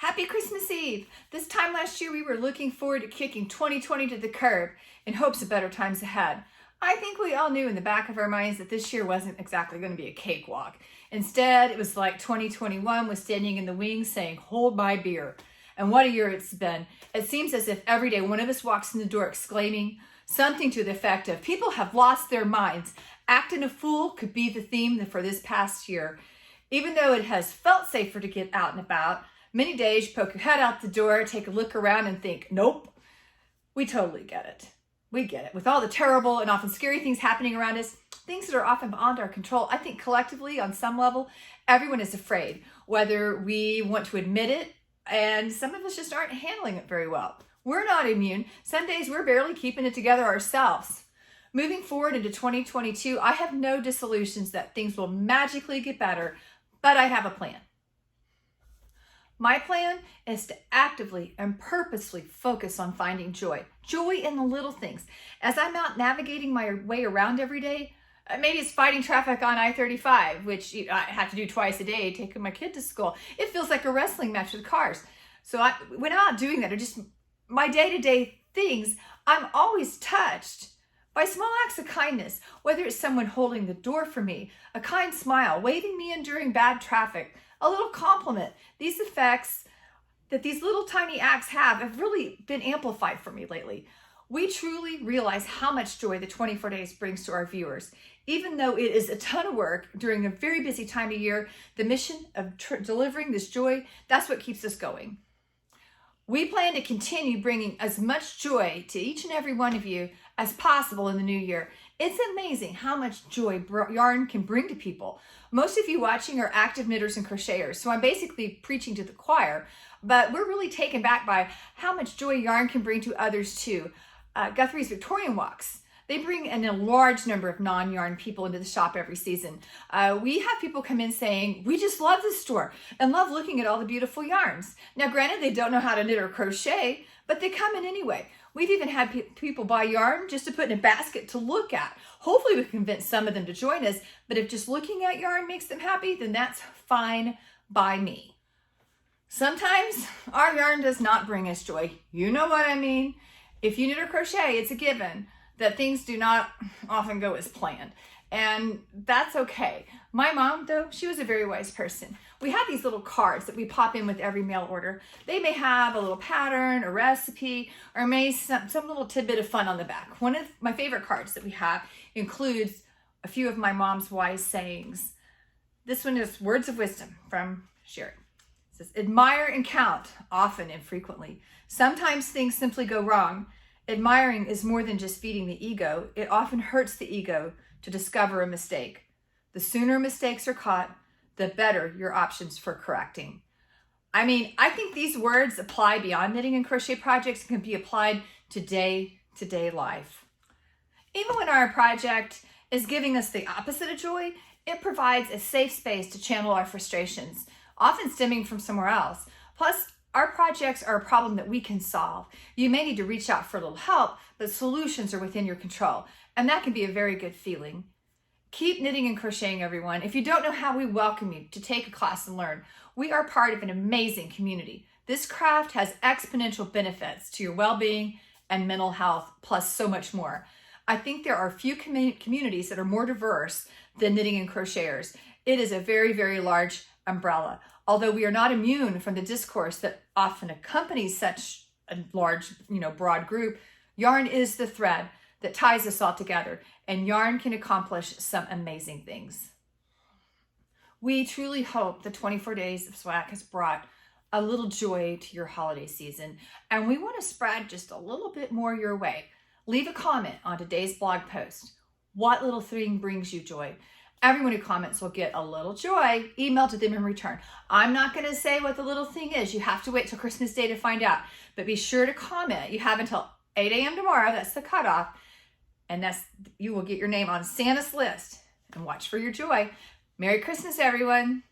Happy Christmas Eve! This time last year we were looking forward to kicking 2020 to the curb in hopes of better times ahead. I think we all knew in the back of our minds that this year wasn't exactly going to be a cakewalk. Instead, it was like 2021 was standing in the wings saying, "Hold my beer." And what a year it's been. It seems as if every day one of us walks in the door exclaiming something to the effect of, "People have lost their minds. Acting a fool" could be the theme for this past year. Even though it has felt safer to get out and about, many days you poke your head out the door, take a look around and think, nope. We totally get it. We get it. With all the terrible and often scary things happening around us, things that are often beyond our control, I think collectively, on some level, everyone is afraid, whether we want to admit it, and some of us just aren't handling it very well. We're not immune. Some days we're barely keeping it together ourselves. Moving forward into 2022, I have no disillusions that things will magically get better, but I have a plan. My plan is to actively and purposely focus on finding joy in the little things. As I'm out navigating my way around every day, maybe it's fighting traffic on I-35, which I have to do twice a day, taking my kid to school. It feels like a wrestling match with cars. So when I'm out doing that, or just my day-to-day things, I'm always touched by small acts of kindness, whether it's someone holding the door for me, a kind smile, waving me in during bad traffic, a little compliment. These effects that these little tiny acts have really been amplified for me lately. We truly realize how much joy the 24 days brings to our viewers. Even though it is a ton of work during a very busy time of year, the mission of delivering this joy, that's what keeps us going. We plan to continue bringing as much joy to each and every one of you as possible in the new year. It's amazing how much joy yarn can bring to people. Most of you watching are active knitters and crocheters, so I'm basically preaching to the choir, but we're really taken back by how much joy yarn can bring to others too. Guthrie's Victorian Walks, they bring in a large number of non-yarn people into the shop every season. We have people come in saying, "We just love this store and love looking at all the beautiful yarns." Now, granted, they don't know how to knit or crochet, but they come in anyway. We've even had people buy yarn just to put in a basket to look at. Hopefully we convince some of them to join us, but if just looking at yarn makes them happy, then that's fine by me. Sometimes our yarn does not bring us joy. You know what I mean. If you knit or crochet, it's a given that things do not often go as planned, and that's okay. My mom, though, she was a very wise person. We have these little cards that we pop in with every mail order. They may have a little pattern, a recipe, or maybe some little tidbit of fun on the back. One of my favorite cards that we have includes a few of my mom's wise sayings. This one is words of wisdom from Sherry. It says, "Admire and count, often and frequently. Sometimes things simply go wrong. Admiring is more than just feeding the ego. It often hurts the ego to discover a mistake. The sooner mistakes are caught, the better your options for correcting." I mean, I think these words apply beyond knitting and crochet projects and can be applied to day-to-day life. Even when our project is giving us the opposite of joy, it provides a safe space to channel our frustrations, often stemming from somewhere else. Plus, our projects are a problem that we can solve. You may need to reach out for a little help, but solutions are within your control, and that can be a very good feeling. Keep knitting and crocheting, everyone. If you don't know how, we welcome you to take a class and learn. We are part of an amazing community. This craft has exponential benefits to your well-being and mental health, plus so much more. I think there are few communities that are more diverse than knitting and crocheters. It is a very, very large umbrella. Although we are not immune from the discourse that often accompanies such a large, broad group, yarn is the thread that ties us all together, and yarn can accomplish some amazing things. We truly hope the 24 days of SWAC has brought a little joy to your holiday season, and we want to spread just a little bit more your way. Leave a comment on today's blog post. What little thing brings you joy? Everyone who comments will get a little joy emailed to them in return. I'm not going to say what the little thing is. You have to wait till Christmas Day to find out. But be sure to comment. You have until 8 a.m. tomorrow. That's the cutoff. And you will get your name on Santa's list. And watch for your joy. Merry Christmas, everyone.